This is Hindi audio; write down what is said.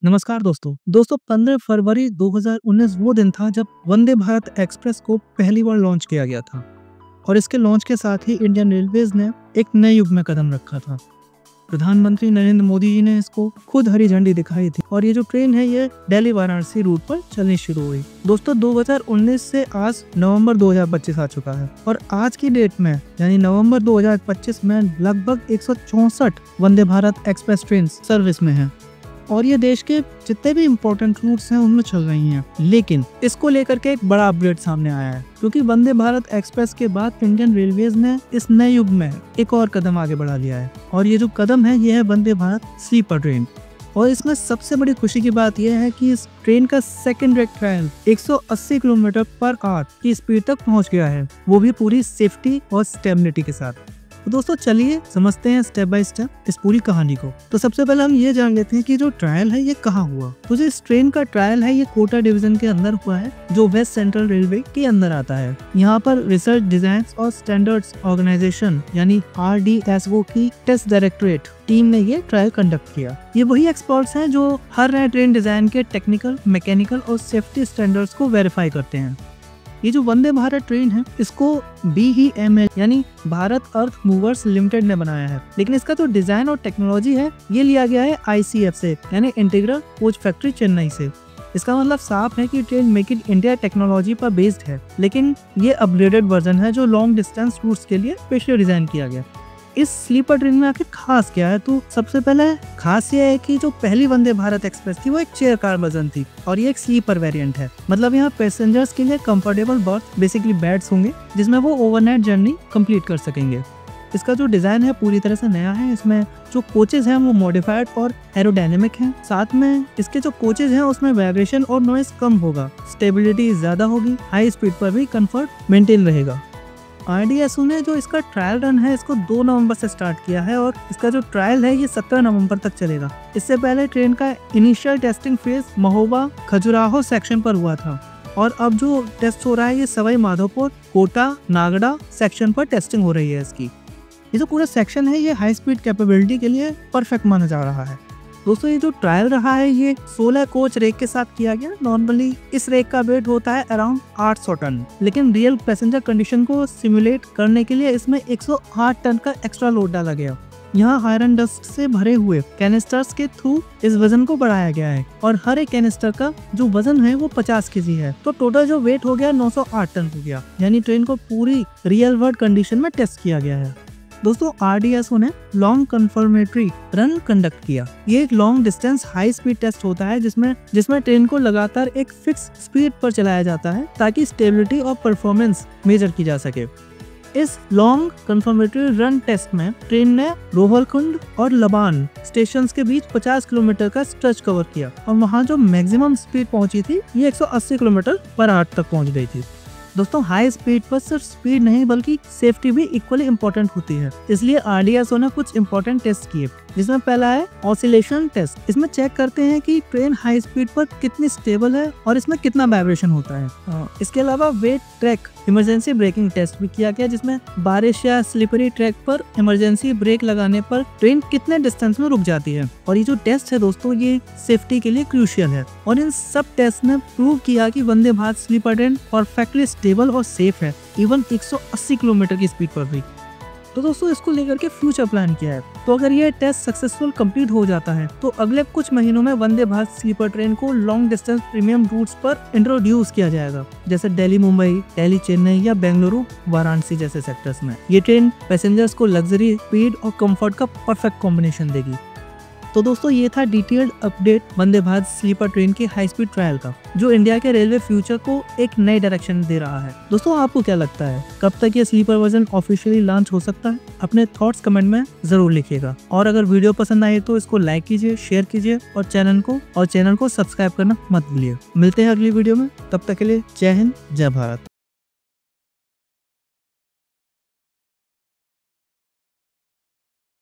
नमस्कार दोस्तों 15 फरवरी 2019 वो दिन था जब वंदे भारत एक्सप्रेस को पहली बार लॉन्च किया गया था और इसके लॉन्च के साथ ही इंडियन रेलवेज ने एक नए युग में कदम रखा था। प्रधानमंत्री नरेंद्र मोदी जी ने इसको खुद हरी झंडी दिखाई थी और ये जो ट्रेन है ये दिल्ली वाराणसी रूट पर चलनी शुरू हुई। दोस्तों 2019 से आज नवंबर 2025 आ चुका है और आज की डेट में यानी नवंबर 2025 में लगभग 164 Vande Bharat express train service में है और ये देश के जितने भी इम्पोर्टेंट रूट्स हैं उनमें चल रही हैं। लेकिन इसको लेकर के एक बड़ा अपडेट सामने आया है क्योंकि वंदे भारत एक्सप्रेस के बाद इंडियन रेलवेज ने इस नए युग में एक और कदम आगे बढ़ा लिया है और ये जो कदम है ये है वंदे भारत स्लीपर ट्रेन। और इसमें सबसे बड़ी खुशी की बात यह है कि इस ट्रेन का second rake trial 180 kilometre per hour की स्पीड तक पहुंच गया है, वो भी पूरी सेफ्टी और स्टेबिलिटी के साथ। तो दोस्तों चलिए समझते हैं स्टेप बाय स्टेप इस पूरी कहानी को। तो सबसे पहले हम ये जान लेते हैं कि जो ट्रायल है ये कहाँ हुआ। तो जो इस ट्रेन का ट्रायल है ये कोटा डिवीजन के अंदर हुआ है जो वेस्ट सेंट्रल रेलवे के अंदर आता है। यहाँ पर रिसर्च डिजाइन और स्टैंडर्ड्स ऑर्गेनाइजेशन यानी RDSO की टेस्ट डायरेक्टरेट टीम ने ये ट्रायल कंडक्ट किया। ये वही एक्सपर्ट्स हैं जो हर नए ट्रेन डिजाइन के टेक्निकल, मैकेनिकल और सेफ्टी स्टैंडर्ड्स को वेरीफाई करते हैं। ये जो वंदे भारत ट्रेन है इसको BEML यानी भारत अर्थ मूवर्स लिमिटेड ने बनाया है, लेकिन इसका जो डिजाइन और टेक्नोलॉजी है ये लिया गया है ICF से यानी इंटीग्रल कोच फैक्ट्री चेन्नई से। इसका मतलब साफ है कि train make in India technology पर बेस्ड है, लेकिन ये अपग्रेडेड वर्जन है जो लॉन्ग डिस्टेंस रूट्स के लिए स्पेशली डिजाइन किया गया। इस स्लीपर ट्रेन में आखिर खास क्या है, तो सबसे पहले खास ये है कि जो पहली वंदे भारत एक्सप्रेस थी वो एक चेयर कार वर्जन थी और ये एक स्लीपर वेरिएंट है। मतलब यहाँ पैसेंजर्स के लिए कंफर्टेबल बर्थ बेसिकली बेड्स होंगे जिसमें वो ओवरनाइट जर्नी कंप्लीट कर सकेंगे। इसका जो डिजाइन है पूरी तरह से नया है। इसमें जो कोचेज हैं वो मॉडिफाइड और एरोडायनेमिक हैं। साथ में इसके जो कोचेज हैं उसमें वाइब्रेशन और नॉइज कम होगा, स्टेबिलिटी ज्यादा होगी, हाई स्पीड पर भी कंफर्ट मेंटेन रहेगा। RDSO ने जो इसका ट्रायल रन है इसको 2 नवंबर से स्टार्ट किया है और इसका जो ट्रायल है ये 17 नवंबर तक चलेगा। इससे पहले ट्रेन का initial testing phase Mahoba Khajuraho section पर हुआ था और अब जो टेस्ट हो रहा है ये सवाई माधोपुर कोटा नागड़ा सेक्शन पर टेस्टिंग हो रही है इसकी। ये जो पूरा सेक्शन है ये हाई स्पीड कैपेबिलिटी के लिए परफेक्ट माना जा रहा है। दोस्तों ये जो ट्रायल रहा है ये 16 कोच रेक के साथ किया गया। नॉर्मली इस रेक का वेट होता है अराउंड 800 टन, लेकिन रियल पैसेंजर कंडीशन को सिमुलेट करने के लिए इसमें 108 टन का एक्स्ट्रा लोड डाला गया। यहाँ आयरन डस्ट से भरे हुए कैनिस्टर्स के थ्रू इस वजन को बढ़ाया गया है और हर एक कैनिस्टर का जो वजन है वो 50 kg है। तो टोटल जो वेट हो गया 908 टन हो गया, यानी ट्रेन को पूरी रियल वर्ल्ड कंडीशन में टेस्ट किया गया है। दोस्तों RDSO ने लॉन्ग कंफर्मेटरी रन कंडक्ट किया। ये एक long distance high speed test होता है जिसमें ट्रेन को लगातार एक फिक्स स्पीड पर चलाया जाता है ताकि स्टेबिलिटी और परफॉर्मेंस मेजर की जा सके। इस लॉन्ग कंफर्मेटरी रन टेस्ट में ट्रेन ने रोहलखंड और लबान स्टेशन के बीच 50 किलोमीटर का स्ट्रेच कवर किया और वहाँ जो मैक्सिमम स्पीड पहुंची थी ये 180 किलोमीटर पर आवर तक पहुंच गई थी। दोस्तों हाई स्पीड पर सिर्फ स्पीड नहीं बल्कि सेफ्टी भी इक्वली इम्पोर्टेंट होती है, इसलिए RDSO ने कुछ इम्पोर्टेंट टेस्ट किए जिसमें पहला है ऑसिलेशन टेस्ट। इसमें चेक करते हैं कि ट्रेन हाई स्पीड पर कितनी स्टेबल है और इसमें कितना वाइब्रेशन होता है। इसके अलावा wet track emergency braking test भी किया गया जिसमें बारिश या स्लिपरी ट्रैक पर इमरजेंसी ब्रेक लगाने पर ट्रेन कितने डिस्टेंस में रुक जाती है। और ये जो टेस्ट है दोस्तों ये सेफ्टी के लिए क्रूशियल है और इन सब टेस्ट ने प्रूव किया कि Vande Bharat sleeper train perfectly stable और सेफ है, इवन 180 किलोमीटर की स्पीड पर भी। तो दोस्तों इसको लेकर के फ्यूचर प्लान किया है। तो अगर ये टेस्ट सक्सेसफुल कंप्लीट हो जाता है तो अगले कुछ महीनों में वंदे भारत स्लीपर ट्रेन को लॉन्ग डिस्टेंस प्रीमियम रूट्स पर इंट्रोड्यूस किया जाएगा, जैसे दिल्ली मुंबई, दिल्ली चेन्नई या बेंगलुरु वाराणसी जैसे सेक्टर्स में। ये ट्रेन पैसेंजर्स को लग्जरी, स्पीड और कंफर्ट का परफेक्ट कॉम्बिनेशन देगी। तो दोस्तों ये था डिटेल्ड अपडेट वंदे भारत स्लीपर ट्रेन के हाई स्पीड ट्रायल का, जो इंडिया के रेलवे फ्यूचर को एक नई डायरेक्शन दे रहा है। दोस्तों आपको क्या लगता है कब तक ये स्लीपर वर्जन ऑफिशियली लॉन्च हो सकता है? अपने थॉट्स कमेंट में जरूर लिखिएगा और अगर वीडियो पसंद आए तो इसको लाइक कीजिए, शेयर कीजिए और चैनल को सब्सक्राइब करना मत भूलिए। मिलते हैं अगली वीडियो में, तब तक के लिए जय हिंद जय भारत।